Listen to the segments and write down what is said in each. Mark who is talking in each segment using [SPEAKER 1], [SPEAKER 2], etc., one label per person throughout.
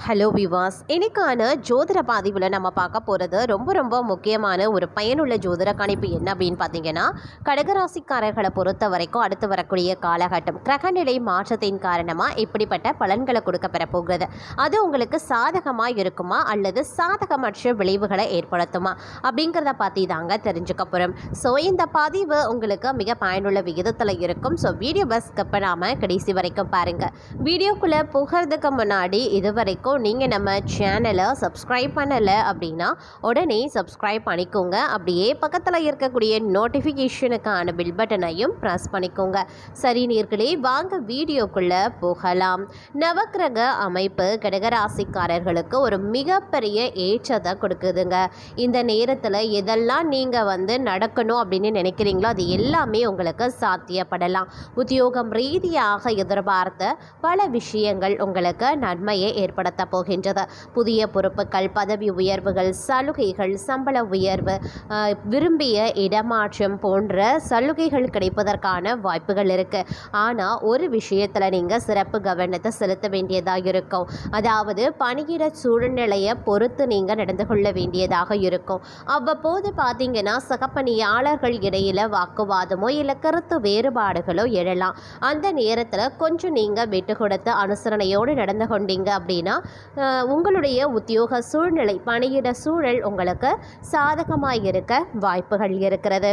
[SPEAKER 1] Hello விவாஸ், இன்னைக்கான ஜோதிட பதிவில் நம்ம பார்க்க போகிறது ரொம்ப ரொம்ப முக்கியமான ஒரு பயனுள்ள ஜோதிட கணிப்பு என்ன அப்படின்னு பார்த்தீங்கன்னா, கடகராசிக்காரர்களை பொறுத்த வரைக்கும் அடுத்து வரக்கூடிய காலகட்டம் கிரகநிலை மாற்றத்தின் காரணமாக இப்படிப்பட்ட பலன்களை கொடுக்க பெறப்போகிறது. அது உங்களுக்கு சாதகமாக இருக்குமா அல்லது சாதகமற்ற விளைவுகளை ஏற்படுத்துமா அப்படிங்கிறத பற்றி தாங்க தெரிஞ்சுக்க போகிறோம். ஸோ இந்த பதிவு உங்களுக்கு மிக பயனுள்ள விகிதத்தில் இருக்கும். ஸோ வீடியோ ஸ்கிப் பண்ணாமல் கடைசி வரைக்கும் பாருங்கள். வீடியோக்குள்ளே புகிறதுக்கு முன்னாடி இதுவரைக்கும் நீங்கள் நம்ம சேனலை சப்ஸ்கிரைப் பண்ணலை அப்படின்னா உடனே சப்ஸ்கிரைப் பண்ணிக்கோங்க. அப்படியே பக்கத்தில் இருக்கக்கூடிய நோட்டிஃபிகேஷனுக்கான பில் பட்டனையும் ப்ரெஸ் பண்ணிக்கோங்க. சரி நேர்களே, வாங்க வீடியோக்குள்ளே போகலாம். நவக்கிரக அமைப்பு கடகராசிக்காரர்களுக்கு ஒரு மிகப்பெரிய ஏற்றத்தை கொடுக்குதுங்க. இந்த நேரத்தில் எதெல்லாம் நீங்கள் நடக்கணும் அப்படின்னு நினைக்கிறீங்களோ அது எல்லாமே உங்களுக்கு சாத்தியப்படலாம். உத்தியோகம் ரீதியாக எதிர்பார்த்த பல விஷயங்கள் உங்களுக்கு நன்மையை ஏற்படுத்த போகின்றது. புதிய பொறுப்புகள், பதவி உயர்வுகள், சலுகைகள், சம்பள உயர்வு, விரும்பிய இடமாற்றம் போன்ற சலுகைகள் கிடைப்பதற்கான வாய்ப்புகள் இருக்கு. ஆனால் ஒரு விஷயத்தில் நீங்கள் சிறப்பு கவனத்தை செலுத்த வேண்டியதாக இருக்கும். அதாவது பணியிட சூழ்நிலையை பொறுத்து நீங்கள் நடந்து கொள்ள வேண்டியதாக இருக்கும். அவ்வப்போது பார்த்தீங்கன்னா சக பணியாளர்கள் இடையில வாக்குவாதமோ இல்லை கருத்து வேறுபாடுகளோ எழலாம். அந்த நேரத்தில் கொஞ்சம் நீங்கள் விட்டு கொடுத்து அனுசரணையோடு நடந்து கொண்டீங்க அப்படின்னா உங்களுடைய உத்தியோக சூழ்நிலை, பணியிட சூழல் உங்களுக்கு சாதகமாக இருக்க வாய்ப்புகள் இருக்கிறது.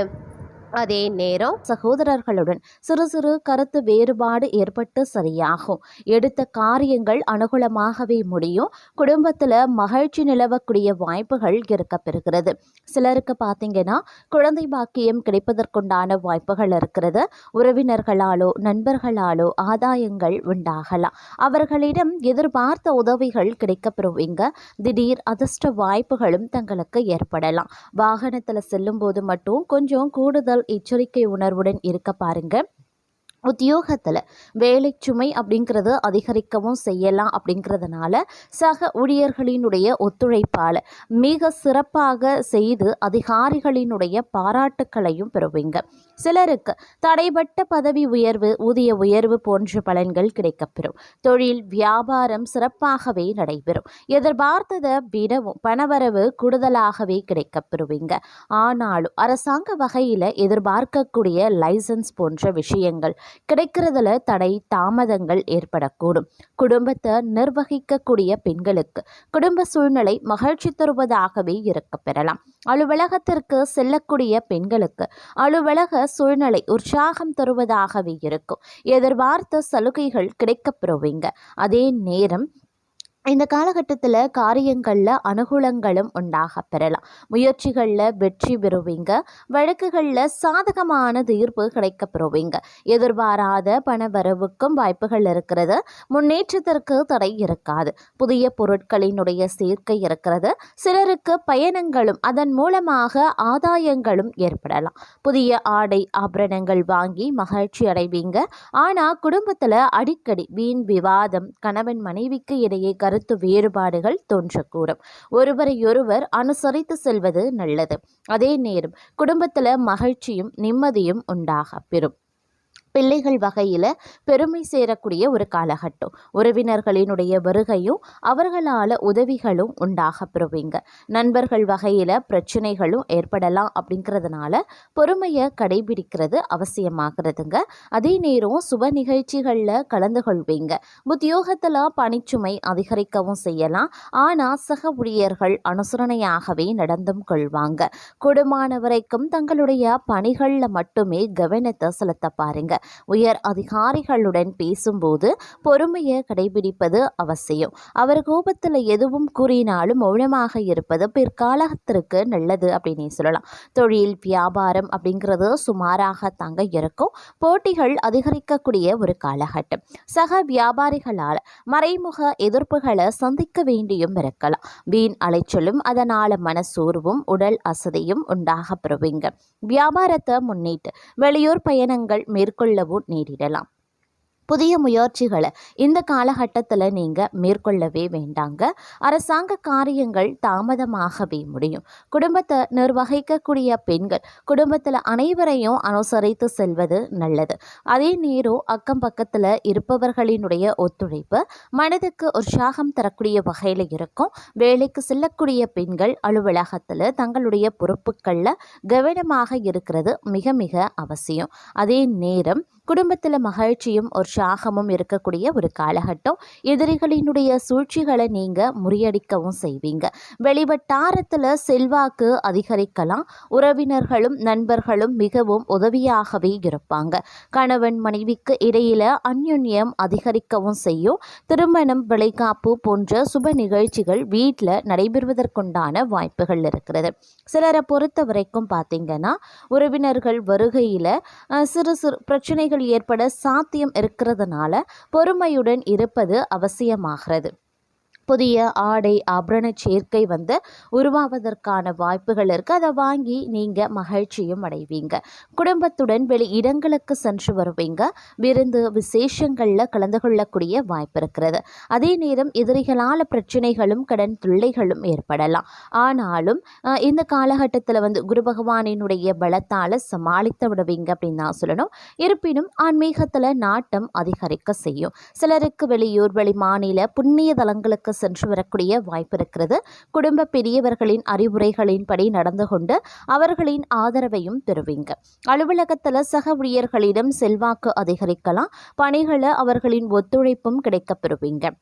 [SPEAKER 1] அதே நேரம் சகோதரர்களுடன் சிறு சிறு கருத்து வேறுபாடு ஏற்பட்டு சரியாகும். எடுத்த காரியங்கள் அனுகூலமாகவே முடியும். குடும்பத்தில் மகிழ்ச்சி நிலவக்கூடிய வாய்ப்புகள் இருக்கப்பெறுகிறது. சிலருக்கு பார்த்தீங்கன்னா குழந்தை பாக்கியம் கிடைப்பதற்குண்டான வாய்ப்புகள் இருக்கிறது. உறவினர்களாலோ நண்பர்களாலோ ஆதாயங்கள் உண்டாகலாம். அவர்களிடம் எதிர்பார்த்த உதவிகள் கிடைக்கப்பெறுவீங்க. திடீர் அதிர்ஷ்ட வாய்ப்புகளும் தங்களுக்கு ஏற்படலாம். வாகனத்தில் செல்லும் போது மட்டும் கொஞ்சம் கூடுதல் எச்சரிக்கை உணர்வுடன் இருக்க பாருங்க. உத்தியோகத்தில் வேலை சுமை அப்படிங்கிறது அதிகரிக்கவும் செய்யலாம். அப்படிங்கிறதுனால சக ஊழியர்களினுடைய ஒத்துழைப்பால் மிக சிறப்பாக செய்து அதிகாரிகளினுடைய பாராட்டுக்களையும் பெறுவீங்க. சிலருக்கு தடைபட்ட பதவி உயர்வு, ஊதிய உயர்வு போன்ற பலன்கள் கிடைக்கப்பெறும். தொழில் வியாபாரம் சிறப்பாகவே நடைபெறும். எதிர்பார்த்ததை விடவும் பணவரவு கூடுதலாகவே கிடைக்கப்பெறுவீங்க. ஆனாலும் அரசாங்க வகையில் எதிர்பார்க்கக்கூடிய லைசன்ஸ் போன்ற விஷயங்கள் கிடைக்கிறதுல தடை தாமதங்கள் ஏற்படக்கூடும். குடும்பத்தை நிர்வகிக்கக்கூடிய பெண்களுக்கு குடும்ப சூழ்நிலை மகிழ்ச்சி தருவதாகவே இருக்க பெறலாம். அலுவலகத்திற்கு செல்லக்கூடிய பெண்களுக்கு அலுவலக சூழ்நிலை உற்சாகம் தருவதாகவே இருக்கும். எதிர்பார்த்த சலுகைகள் கிடைக்கப்பெறுவீங்க. அதே நேரம் இந்த காலகட்டத்தில் காரியங்களில் அனுகூலங்களும் உண்டாக பெறலாம். முயற்சிகளில் வெற்றி பெறுவீங்க. வழக்குகளில் சாதகமான தீர்ப்பு கிடைக்கப்பெறுவீங்க. எதிர்பாராத பணவரவுக்கும் வாய்ப்புகள் இருக்கிறது. முன்னேற்றத்திற்கு தடை இருக்காது. புதிய பொருட்களினுடைய சேர்க்கை இருக்கிறது. சிலருக்கு பயணங்களும் அதன் மூலமாக ஆதாயங்களும் ஏற்படலாம். புதிய ஆடை ஆபரணங்கள் வாங்கி மகிழ்ச்சி அடைவீங்க. ஆனால் குடும்பத்தில் அடிக்கடி வீண் விவாதம், கணவன் மனைவிக்கு இடையே கருத்து வேறுபாடுகள் தோன்றக்கூடும். ஒருவரையொருவர் அனுசரித்து செல்வது நல்லது. அதே நேரம் குடும்பத்தில் மகிழ்ச்சியும் நிம்மதியும் உண்டாக பெறும். பிள்ளைகள் வகையில் பெருமை சேரக்கூடிய ஒரு காலகட்டம். உறவினர்களினுடைய வருகையும் அவர்களால் உதவிகளும் உண்டாக பெறுவீங்க. நண்பர்கள் வகையில் பிரச்சனைகளும் ஏற்படலாம். அப்படிங்கிறதுனால பொறுமையை கடைபிடிக்கிறது அவசியமாகிறதுங்க. அதே நேரம் சுப நிகழ்ச்சிகளில் கலந்து கொள்வீங்க. உத்தியோகத்தில் பணிச்சுமை அதிகரிக்கவும் செய்யலாம். ஆனால் சக ஊழியர்கள் அனுசரணையாகவே நடந்தும் கொள்வாங்க. கூடுமான வரைக்கும் தங்களுடைய பணிகளில் மட்டுமே கவனத்தை செலுத்த பாருங்க. உயர் அதிகாரிகளுடன் பேசும்போது பொறுமையை கடைபிடிப்பது அவசியம். அவர் கோபத்தில் எதுவும் கூறினாலும் மௌனமாக இருப்பது பிற்காலத்திற்கு நல்லது அப்படின்னு சொல்லலாம். தொழில் வியாபாரம் அப்படிங்கிறது சுமாராக தாங்க இருக்கும். போட்டிகள் அதிகரிக்கக்கூடிய ஒரு காலகட்டம். சக வியாபாரிகளால் மறைமுக எதிர்ப்புகளை சந்திக்க வேண்டியும் இருக்கலாம். வீண் அலைச்சலும் அதனால் மனசோர்வும் உடல் அசதியும் உண்டாக பெறுவீங்க. வியாபாரத்தை முன்னிட்டு வெளியூர் பயணங்கள் மேற்கொள்ளவும் நேரிடலாம்.
[SPEAKER 2] புதிய முயற்சிகளை இந்த காலகட்டத்தில் நீங்கள் மேற்கொள்ளவே வேண்டாங்க. அரசாங்க காரியங்கள் தாமதமாகவே முடியும். குடும்பத்தை நிர்வகிக்கக்கூடிய பெண்கள் குடும்பத்தில் அனைவரையும் அனுசரித்து செல்வது நல்லது. அதே நேரம் அக்கம் பக்கத்தில் இருப்பவர்களினுடைய ஒத்துழைப்பு மனதுக்கு உற்சாகம் தரக்கூடிய வகையில் இருக்கும். வேலைக்கு செல்லக்கூடிய பெண்கள் அலுவலகத்தில் தங்களுடைய பொறுப்புகளில் கவனமாக இருக்கிறது மிக மிக அவசியம். அதே நேரம் குடும்பத்தில் மகிழ்ச்சியும் உற்சாகமும் இருக்கக்கூடிய ஒரு காலகட்டம். எதிரிகளினுடைய சூழ்ச்சிகளை நீங்கள் முறியடிக்கவும் செய்வீங்க. வெளிவட்டாரத்தில் செல்வாக்கு அதிகரிக்கலாம். உறவினர்களும் நண்பர்களும் மிகவும் உதவியாகவே இருப்பாங்க. கணவன் மனைவிக்கு இடையில அந்யுன்யம் அதிகரிக்கவும் செய்யும். திருமணம், விளைகாப்பு போன்ற சுப நிகழ்ச்சிகள் வீட்டில் நடைபெறுவதற்குண்டான வாய்ப்புகள் இருக்கிறது. சிலரை பொறுத்த வரைக்கும் பார்த்தீங்கன்னா உறவினர்கள் வருகையில் சிறு சிறு பிரச்சனைகள் ஏற்பட சாத்தியம் இருக்கிறதுனால பொறுமையுடன் இருப்பது அவசியமாகிறது. புதிய ஆடை ஆபரண சேர்க்கை உருவாவதற்கான வாய்ப்புகள் இருக்குது. அதை வாங்கி நீங்கள் மகிழ்ச்சியும் அடைவீங்க. குடும்பத்துடன் வெளி இடங்களுக்கு சென்று வருவீங்க. விருந்து விசேஷங்களில் கலந்து கொள்ளக்கூடிய வாய்ப்பு இருக்கிறது. அதே நேரம் எதிரிகளால் பிரச்சனைகளும் கடன் தொல்லைகளும் ஏற்படலாம். ஆனாலும் இந்த காலகட்டத்தில் குரு பகவானினுடைய பலத்தால் சமாளித்து விடுவீங்க அப்படின்னு தான் சொல்லணும். இருப்பினும் ஆன்மீகத்தில் நாட்டம் அதிகரிக்க செய்யும். சிலருக்கு வெளியூர் வெளி மாநில புண்ணிய தலங்களுக்கு சென்று வரக்கூடிய வாய்ப்பு இருக்கிறது. குடும்ப பெரியவர்களின் அறிவுரைகளின்படி நடந்து கொண்டு அவர்களின் ஆதரவையும் பெறுவீங்க. அலுவலகத்தில் சக ஊழியர்களிடம் செல்வாக்கு அதிகரிக்கலாம். பணிகளை அவர்களின் ஒத்துழைப்பும் கிடைக்கப் பெறுவீங்க.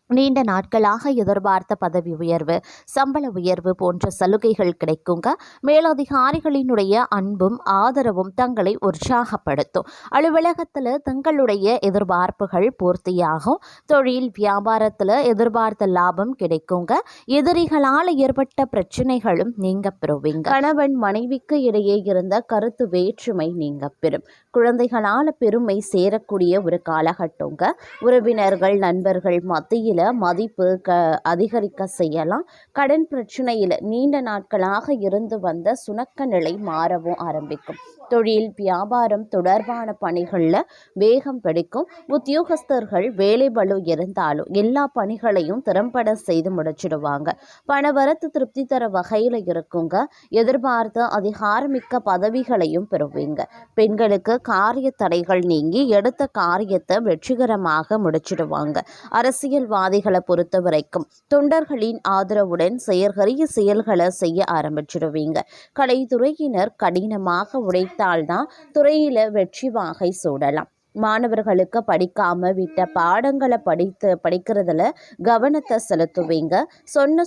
[SPEAKER 2] நீண்ட நாட்களாக எதிர்பார்த்த பதவி உயர்வு, சம்பள உயர்வு போன்ற சலுகைகள் கிடைக்குங்க. மேலதிகாரிகளினுடைய அன்பும் ஆதரவும் தங்களை உற்சாகப்படுத்தும். அலுவலகத்தில் தங்களுடைய எதிர்பார்ப்புகள் பூர்த்தியாகும். தொழில் வியாபாரத்தில் எதிர்பார்த்த லாபம் கிடைக்குங்க. எதிரிகளால் ஏற்பட்ட பிரச்சனைகளும் நீங்க பெறுவீங்க. கணவன் மனைவிக்கு இடையே இருந்த கருத்து வேற்றுமை நீங்க பெறும். குழந்தைகளால் பெருமை சேரக்கூடிய ஒரு காலகட்டங்க. உறவினர்கள் நண்பர்கள் மத்தியில் மதிப்பு அதிகரிக்க செய்யலாம். கடன் பிரச்சனையில் நீண்ட நாட்களாக இருந்து வந்த சுணக்க நிலை மாறவும் ஆரம்பிக்கும். தொழில் வியாபாரம் தொடர்பான பணிகளில் வேகம் பிடிக்கும். உத்தியோகஸ்தர்கள் வேலை பளு இருந்தாலும் எல்லா பணிகளையும் திறம்பட செய்து முடிச்சிடுவாங்க. பணவரத்து திருப்தி தர வகையில் இருக்குங்க. எதிர்பார்த்த அதிகாரமிக்க பதவிகளையும் பெறுவீங்க. பெண்களுக்கு காரிய தடைகள் நீங்கி எடுத்த காரியத்தை வெற்றிகரமாக முடிச்சிடுவாங்க. அரசியல்வாதிகளை பொறுத்த வரைக்கும் தொண்டர்களின் ஆதரவுடன் செயற்கரிய செயல்களை செய்ய ஆரம்பிச்சிடுவீங்க. கலைத்துறையினர் கடினமாக உழைத்தால்தான் துறையில வெற்றி வாகை சூடலாம். மாணவர்களுக்கு படிக்காம விட்ட பாடங்களை படிக்கிறதுல கவனத்தை செலுத்துவீங்க.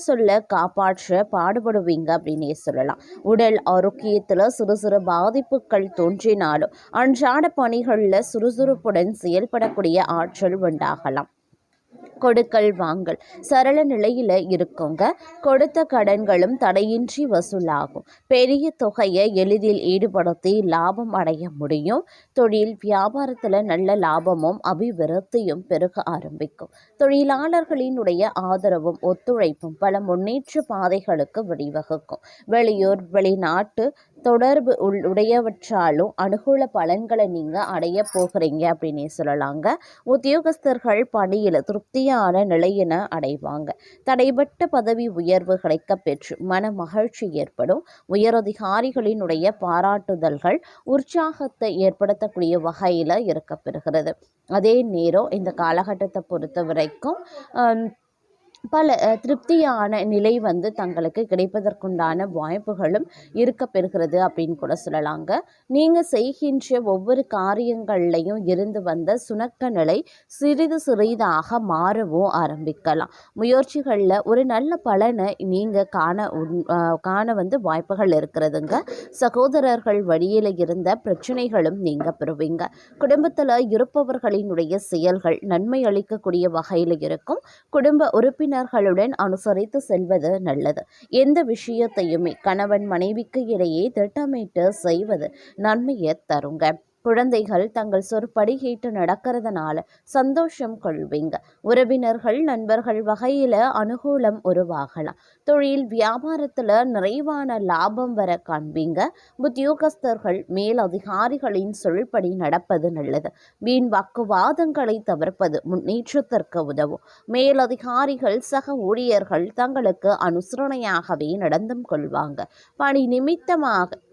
[SPEAKER 2] சொல்ல காப்பாற்ற பாடுபடுவீங்க அப்படின்னே சொல்லலாம். உடல் ஆரோக்கியத்தில் சிறு சிறு பாதிப்புகள் தோன்றினாலும் அன்றாட பணிகளில் சுறுசுறுப்புடன் செயல்படக்கூடிய ஆற்றல் உண்டாகலாம். கொடுக்கல் வாங்கல் சரள நிலையில் இருக்குங்க. கொடுத்த கடன்களும் தடையின்றி வசூலாகும். பெரிய தொகையை எளிதில் ஈடுபடுத்தி லாபம் அடைய முடியும். தொழில் வியாபாரத்தில் நல்ல லாபமும் அபிவிருத்தியும் பெருக ஆரம்பிக்கும். தொழிலாளர்களினுடைய ஆதரவும் ஒத்துழைப்பும் பல முன்னேற்ற பாதைகளுக்கு வழிவகுக்கும். வெளியூர் வெளிநாட்டு தொடர்பு உடையவற்றாலும் அனுகூல பலன்களை நீங்கள் அடைய போகிறீங்க அப்படின்னே சொல்லலாங்க. உத்தியோகஸ்தர்கள் பணியில் திருப்தியான நிலையின அடைவாங்க. தடைபட்ட பதவி உயர்வு கிடைக்க பெற்று மன மகிழ்ச்சி ஏற்படும். உயரதிகாரிகளினுடைய பாராட்டுதல்கள் உற்சாகத்தை ஏற்படுத்தக்கூடிய வகையில் இருக்கப்பெறுகிறது. அதே நேரம் இந்த காலகட்டத்தை பொறுத்த வரைக்கும் பல திருப்தியான நிலை தங்களுக்கு கிடைப்பதற்குண்டான வாய்ப்புகளும் இருக்க பெறுகிறது அப்படின்னு கூட சொல்லலாங்க. நீங்கள் செய்கின்ற ஒவ்வொரு காரியங்கள்லையும் இருந்து வந்த சுணக்க நிலை சிறிது சிறிதாக மாறவும் ஆரம்பிக்கலாம். முயற்சிகளில் ஒரு நல்ல பலனை நீங்கள் காண வாய்ப்புகள் இருக்கிறதுங்க. சகோதரர்கள் வழியில் இருந்த பிரச்சனைகளும் நீங்கள் பெறுவீங்க. குடும்பத்தில் இருப்பவர்களினுடைய செயல்கள் நன்மை அளிக்கக்கூடிய வகையில் இருக்கும். குடும்ப உறுப்பினர்களுடன் அனுசரித்து செல்வது நல்லது. எந்த விஷயத்தையுமே கணவன் மனைவிக்கு இடையே திட்டமிட்டு செய்வது நன்மையை தருங்க. குழந்தைகள் தங்கள் சொற்படி கேட்டு நடக்கிறதுனால சந்தோஷம் கொள்வீங்க. உறவினர்கள் நண்பர்கள் வகையில அனுகூலம் உருவாகலாம். தொழில் வியாபாரத்துல நிறைவான லாபம் வர காண்பீங்க. உத்தியோகஸ்தர்கள் மேல் அதிகாரிகளின் சொல்படி நடப்பது நல்லது. வீண் வாக்குவாதங்களை தவிர்ப்பது முன்னேற்றத்திற்கு உதவும். மேலதிகாரிகள் சக ஊழியர்கள் தங்களுக்கு அனுசரணையாகவே நடந்தும் கொள்வாங்க. பணி நிமித்தமாக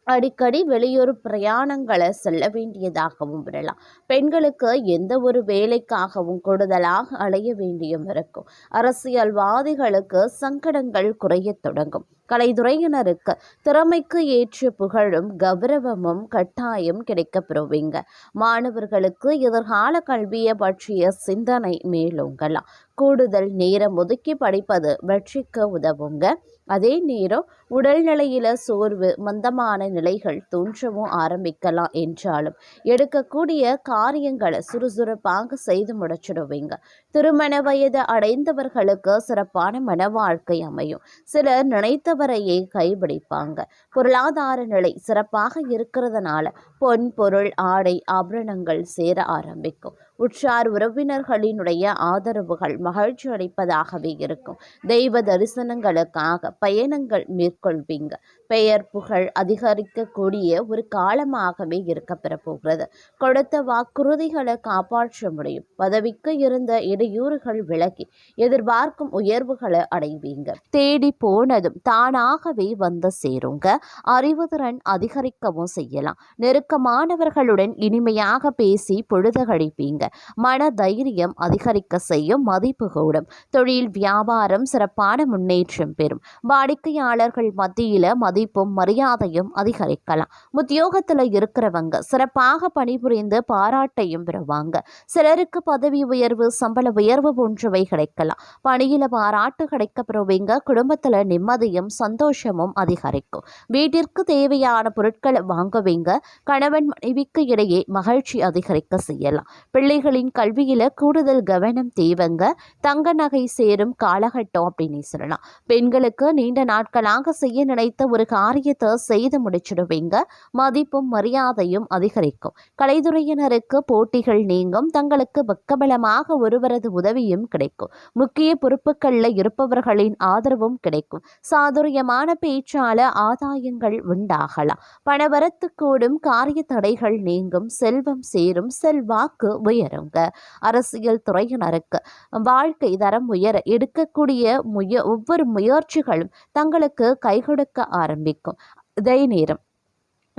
[SPEAKER 2] அடிக்கடி வெளியூர் பிரயாணங்களை செல்ல வேண்டியதாகவும் விடலாம். பெண்களுக்கு எந்த ஒரு வேலைக்காகவும் கூடுதலாக அலைய வேண்டியும் இருக்கும். அரசியல்வாதிகளுக்கு சங்கடங்கள் குறையத் தொடங்கும். கலைத்துறையினருக்கு திறமைக்கு ஏற்ற புகழும் கௌரவமும் கட்டாயம் கிடைக்கப் பெறுவீங்க. மாணவர்களுக்கு எதிர்கால கல்வியை பற்றிய சிந்தனை மேலோங்கலாம். கூடுதல் நேரம் ஒதுக்கி படிப்பது வெற்றிக்கு உதவுங்க. அதே நேரம் உடல்நிலையில சோர்வு மந்தமான நிலைகள் தோன்றவும் ஆரம்பிக்கலாம். என்றாலும் எடுக்கக்கூடிய காரியங்களை சுறுசுறுப்பாக செய்து முடிச்சிடுவீங்க. திருமண வயது அடைந்தவர்களுக்கு சிறப்பான மன வாழ்க்கை அமையும். சிலர் நினைத்தவரையே கைபிடிப்பாங்க. பொருளாதார நிலை சிறப்பாக இருக்கிறதுனால பொன் பொருள் ஆடை ஆபரணங்கள் சேர ஆரம்பிக்கும். உற்றார் உறவினர்களினுடைய ஆதரவுகள் மகிழ்ச்சி அளிப்பதாகவே இருக்கும். தெய்வ தரிசனங்களுக்காக பயணங்கள் மேற்கொள்வீங்க. பெயர் புகழ் அதிகரிக்கக்கூடிய ஒரு காலமாகவே இருக்க பெறப்போகிறது. கொடுத்த வாக்குறுதிகளை காப்பாற்ற முடியும். பதவிக்கு இருந்த இடையூறுகள் விலகி எதிர்பார்க்கும் உயர்வுகளை அடைவீங்க. தேடி போனதும் தானாகவே வந்து சேருங்க. அறிவுத்திறன் அதிகரிக்கவும் செய்யலாம். நெருக்கமானவர்களுடன் இனிமையாக பேசி பொழுது கழிப்பீங்க. மன தைரியம் அதிகரிக்க செய்யும். மதிப்பு கூடும். தொழில் வியாபாரம் சிறப்பான முன்னேற்றம் பெறும். வாடிக்கையாளர்கள் மத்தியில மதிப்பும் மரியாதையும் அதிகரிக்கலாம். உத்தியோகத்துல இருக்கிறவங்க சிறப்பாக பணிபுரிந்து பாராட்டையும் பெறுவாங்க. சிலருக்கு பதவி உயர்வு சம்பள உயர்வு போன்றவை கிடைக்கலாம். பணியில பாராட்டு கிடைக்க பெறுவீங்க. குடும்பத்துல நிம்மதியும் சந்தோஷமும் அதிகரிக்கும். வீட்டிற்கு தேவையான பொருட்களை வாங்குவீங்க. கணவன் மனைவிக்கு இடையே மகிழ்ச்சி அதிகரிக்க செய்யலாம். பிள்ளைகளின் கல்வியில கூடுதல் கவனம் தேவைங்க. தங்க நகை சேரும் காலகட்டம் அப்படின்னு சொல்லலாம். பெண்களுக்கு நீண்ட நாட்களாக செய்ய நினைத்த ஒரு காரியத்தை செய்து முடிச்சிடுவீங்க. மதிப்பும் மரியாதையும் அதிகரிக்கும். கலைத்துறையினருக்கு போட்டிகள் நீங்கும். தங்களுக்கு பக்கபலமாக ஒருவரது உதவியும் கிடைக்கும். முக்கிய பொறுப்புகளில் இருப்பவர்களின் ஆதரவும் கிடைக்கும். சாதுரியமான பேச்சால ஆதாயங்கள் உண்டாகலாம். பணவரத்து கூடும். காரிய தடைகள் நீங்கும். செல்வம் சேரும். செல்வாக்கு உயருங்க. அரசியல் துறையினருக்கு வாழ்க்கை தரம் உயர எடுக்கக்கூடிய ஒவ்வொரு முயற்சிகளும் தங்களுக்கு கை கொடுக்க ஆரம்பிக்கும். அதே நேரம்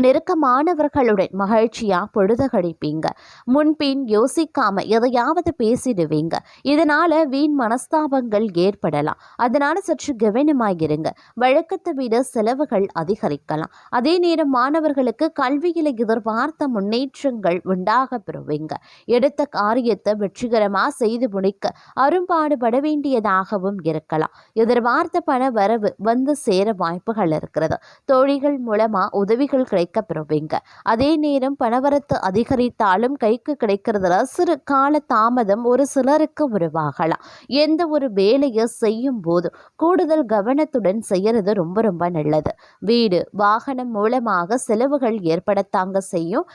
[SPEAKER 2] நெருக்கமானவர்களுடன் மகிழ்ச்சியா பொழுது கழிப்பீங்க. முன்பின் யோசிக்காம எதையாவது பேசிடுவீங்க. இதனால வீண் மனஸ்தாபங்கள் ஏற்படலாம். அதனால சற்று கவனமாயிருங்க. வழக்கத்தை விட செலவுகள் அதிகரிக்கலாம். அதே நேரம் மாணவர்களுக்கு கல்வியில எதிர்பார்த்த முன்னேற்றங்கள் உண்டாக பெறுவீங்க. எடுத்த காரியத்தை வெற்றிகரமா செய்து முடிக்க அரும்பாடுபட வேண்டியதாகவும் இருக்கலாம். எதிர்பார்த்த பண வரவு வந்து சேர வாய்ப்புகள் இருக்கிறது. தோழிகள் மூலமா உதவிகள் பெறுவீங்க. அதே நேரம் பணவரத்து அதிகரித்தாலும் கைக்கு கிடைக்கிறதுல சிறு கால தாமதம் ஒரு சிலருக்கு உருவாகலாம். எந்த ஒரு வேலையை செய்யும் போது கூடுதல் கவனத்துடன் செய்யறது ரொம்ப ரொம்ப நல்லது. வீடு வாகனம் மூலமாக செலவுகள் ஏற்படத்தாங்க செய்யும்.